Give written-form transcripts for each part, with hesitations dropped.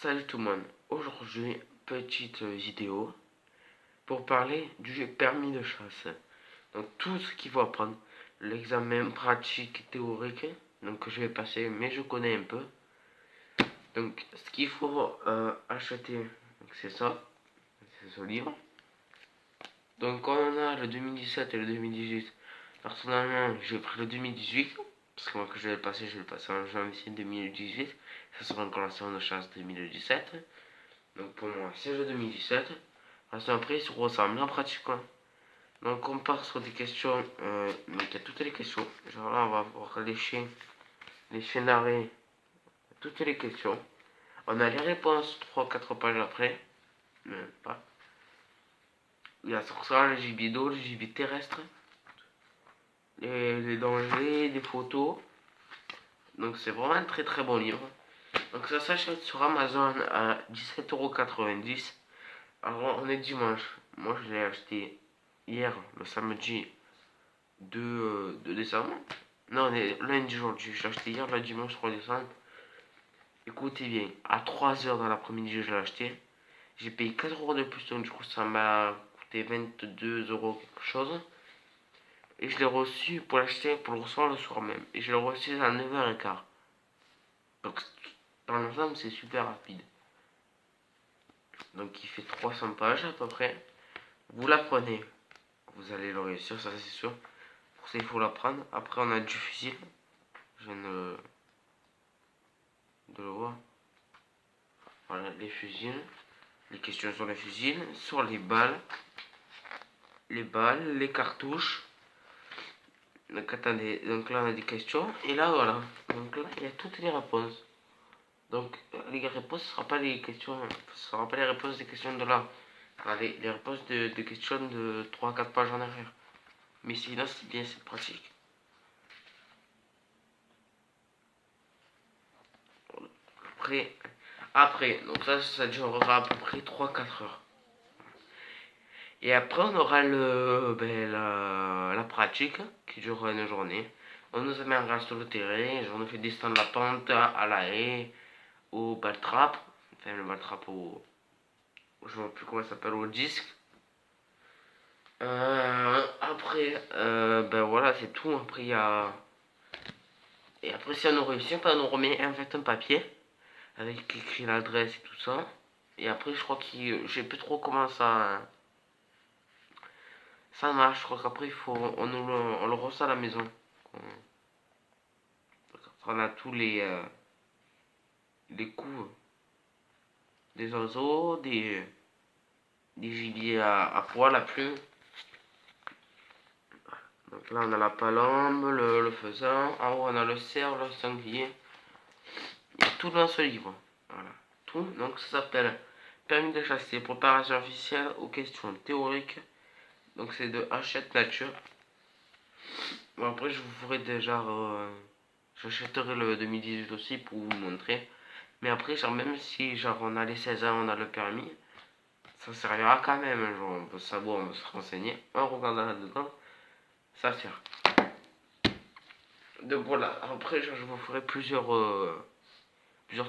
Salut tout le monde, aujourd'hui petite vidéo pour parler du permis de chasse. Donc tout ce qu'il faut apprendre, l'examen pratique et théorique, donc que je vais passer mais je connais un peu. Donc ce qu'il faut acheter, c'est ça, c'est ce livre. Donc on a le 2017 et le 2018. Personnellement j'ai pris le 2018 parce que moi que je vais le passer en janvier 2018. Ça sera encore la séance de chasse 2017. Donc pour moi, c'est le 2017. Parce qu'après, il se ressemble en pratiquant. Donc on part sur des questions. Donc il y a toutes les questions. Genre là, on va voir les chiens d'arrêt, toutes les questions. On a les réponses 3-4 pages après. Même pas. Il y a sur ça le gibier d'eau, le gibier terrestre. Les dangers, les photos. Donc c'est vraiment un très très bon livre. Donc ça s'achète sur Amazon à 17,90 €. Alors on est dimanche. Moi je l'ai acheté hier, le samedi 2 décembre. Non, on est lundi aujourd'hui. Je l'ai acheté hier, le dimanche 3 décembre. Écoutez bien, à 3 h dans l'après-midi je l'ai acheté. J'ai payé 4 € de plus, donc du coup ça m'a coûté 22 € quelque chose. Et je l'ai reçu pour l'acheter, pour le recevoir le soir même. Et je l'ai reçu à 9h15. Donc dans l'ensemble c'est super rapide. Donc il fait 300 pages à peu près. Vous l'apprenez, vous allez le réussir, ça c'est sûr. Pour ça il faut l'apprendre. Après on a du fusil. Je viens de le voir. Voilà les fusils. Les questions sur les fusils, sur les balles, les cartouches. Donc attendez, donc là on a des questions. Et là voilà. Donc là il y a toutes les réponses. Donc les réponses ce ne sera pas les questions. Ce sera pas les réponses des questions de là. Enfin, les réponses de questions de 3-4 pages en arrière. Mais sinon c'est bien, c'est pratique. Après, donc ça durera à peu près 3-4 heures. Et après, on aura la pratique qui durera une journée. On nous amènera sur le terrain, on nous fait descendre la pente à la haie, au baltrap, enfin le baltrap je ne sais plus comment ça s'appelle, au disque. Après, ben voilà, c'est tout. Après, il y a. Et après, si on nous réussit, on nous remet en fait un papier avec écrit l'adresse et tout ça. Et après, je crois que je sais plus trop comment ça marche. Je crois qu'après, on le reçoit à la maison. On a tous les coups des oiseaux, des gibiers à poil, à plumes. Donc là, on a la palombe, le faisan. En haut, on a le cerf, le sanglier. Il y a tout dans ce livre. Voilà. Tout. Donc ça s'appelle Permis de chasser, préparation officielle aux questions théoriques. Donc c'est de Hachette Nature. Bon, après, je vous ferai déjà. J'achèterai le 2018 aussi pour vous montrer. Mais après, genre, même si genre, on a les 16 ans, on a le permis, ça servira quand même. Genre, on peut savoir, on peut se renseigner. On regarde là-dedans, ça sert. Donc voilà, après, genre, je vous ferai plusieurs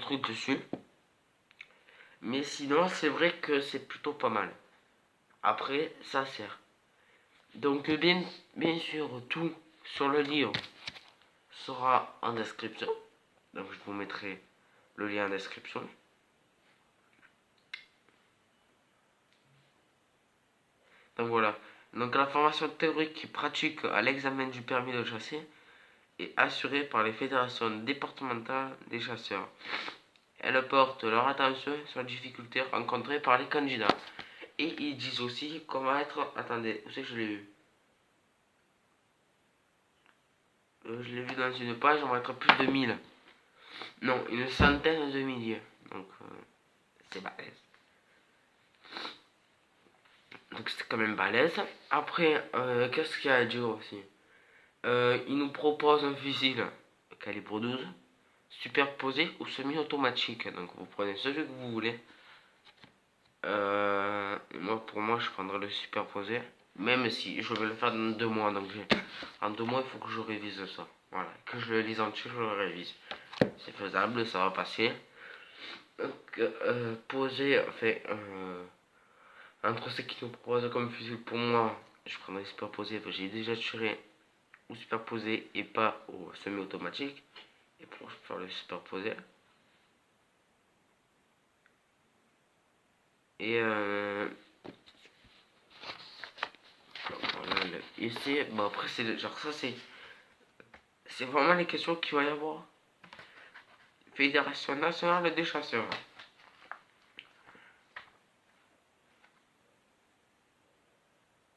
trucs dessus. Mais sinon, c'est vrai que c'est plutôt pas mal. Après, ça sert. Donc, bien sûr, tout sur le livre sera en description. Donc, je vous mettrai le lien en description. Donc voilà. Donc la formation théorique et pratique à l'examen du permis de chasser est assurée par les fédérations départementales des chasseurs. Elles portent leur attention sur les difficultés rencontrées par les candidats. Et ils disent aussi comment être... Attendez, où c'est que je l'ai vu? Je l'ai vu dans une page, on va être plus de 1000. Non, une centaine de milliers. Donc c'est balèze. Donc c'est quand même balèze. Après, qu'est-ce qu'il y a à dire aussi? Il nous propose un fusil calibre 12, superposé ou semi-automatique. Donc vous prenez celui que vous voulez. Pour moi, je prendrai le superposé. Même si je vais le faire dans 2 mois. Donc en 2 mois, il faut que je révise ça. Voilà, que je le lise entier, je le révise. C'est faisable, ça va passer. Donc, poser, enfin, entre ce qu'ils nous proposent comme fusil, pour moi, je prendrais superposé, j'ai déjà tiré ou superposé et pas au semi-automatique. Et pour faire le superposé. Et voilà, ici, bon après c'est genre ça c'est vraiment les questions qu'il va y avoir. Fédération nationale des chasseurs.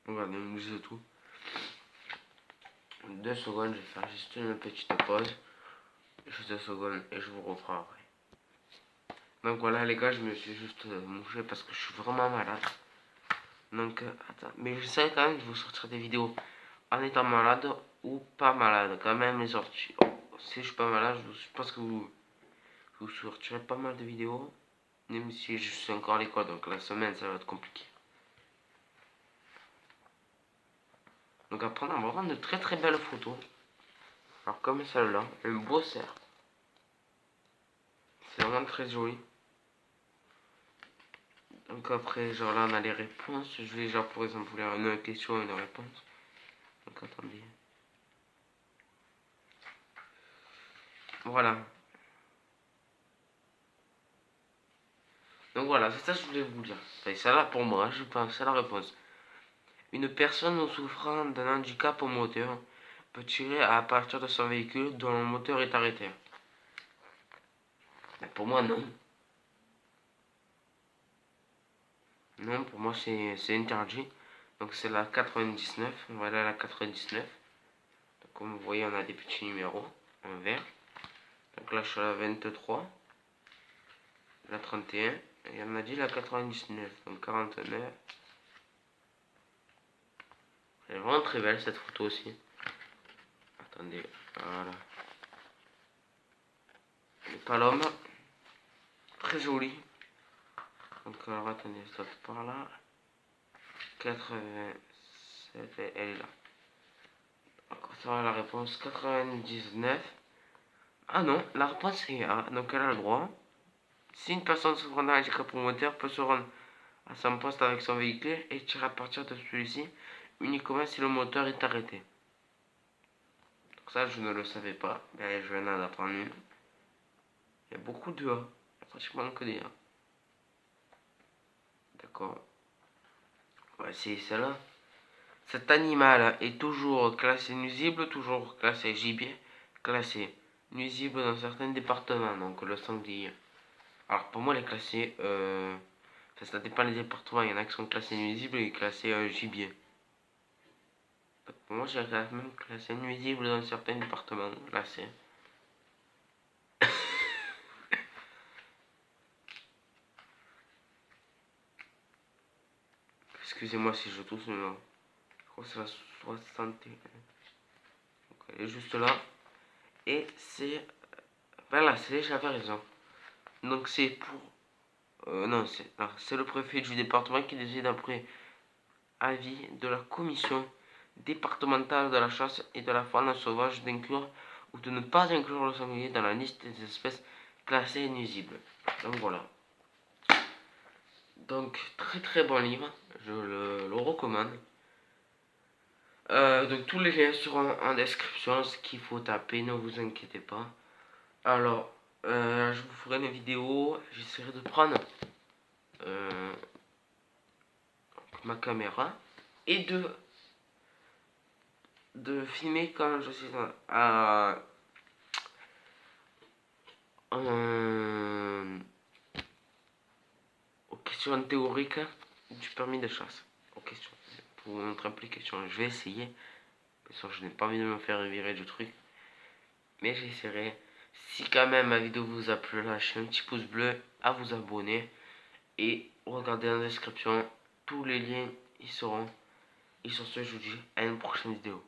Regardez, on nous dit tout. 2 secondes, je vais faire juste une petite pause. Juste 2 secondes et je vous reprends après. Donc voilà les gars, je me suis juste mouché parce que je suis vraiment malade. Donc attends, mais j'essaie quand même de vous sortir des vidéos en étant malade ou pas malade. Quand même les sorties. Oh, si je suis pas malade, je pense que vous sortirez pas mal de vidéos. Même si je suis encore à l'école, donc la semaine ça va être compliqué. Donc après on va prendre de très très belles photos. Alors comme celle-là, un beau cerf. C'est vraiment très joli. Donc après, genre là on a les réponses. Je vais genre pour exemple lire une question et une réponse. Donc attendez. Voilà. Donc voilà, c'est ça que je voulais vous dire. Enfin, ça là pour moi, je pense, c'est la réponse. Une personne souffrant d'un handicap au moteur peut tirer à partir de son véhicule dont le moteur est arrêté. Mais pour moi, non. Non, pour moi, c'est interdit. Donc c'est la 99. Voilà la 99. Donc, comme vous voyez, on a des petits numéros en vert. Donc là, je suis à la 23. La 31. Et on a dit la 99. Donc 49. Elle est vraiment très belle cette photo aussi. Attendez, voilà. Le palome. Très joli. Donc alors attendez, stop par là. 87, elle est là. Encore ça va la réponse 99. Ah non, la réponse est A, donc elle a le droit. Si une personne souffrant d'un handicap moteur peut se rendre à son poste avec son véhicule et tirer à partir de celui-ci uniquement si le moteur est arrêté. Donc ça, je ne le savais pas. Mais je viens d'en apprendre une. Il y a beaucoup de A. Il y a pratiquement que des A. D'accord. Ouais, c'est celle-là. Cet animal est toujours classé nuisible, toujours classé gibier, classé nuisible dans certains départements, donc le sanglier. Alors pour moi, les classés, ça dépend des départements, il y en a qui sont classés nuisibles et classés gibier. Donc, pour moi, j'ai quand même classé nuisible dans certains départements, classés. Excusez-moi si je tousse, mais non. Je crois que c'est la 61. Donc elle est juste là. Et c'est... Voilà, j'avais raison. Donc c'est pour... non, c'est le préfet du département qui décide après avis de la commission départementale de la chasse et de la faune sauvage d'inclure ou de ne pas inclure le sanglier dans la liste des espèces classées nuisibles. Donc voilà. Donc très très bon livre, je le recommande. Donc tous les liens seront en description, ce qu'il faut taper, ne vous inquiétez pas. Alors, je vous ferai une vidéo, j'essaierai de prendre ma caméra et de filmer quand je suis aux questions théoriques du permis de chasse. Aux questions. Pour vous montrer l'application. Je vais essayer. Parce que je n'ai pas envie de me faire virer du truc. Mais j'essaierai. Si quand même ma vidéo vous a plu, lâchez un petit pouce bleu, à vous abonner. Et regardez dans la description. Tous les liens y seront. Et sur ce, je vous dis à une prochaine vidéo.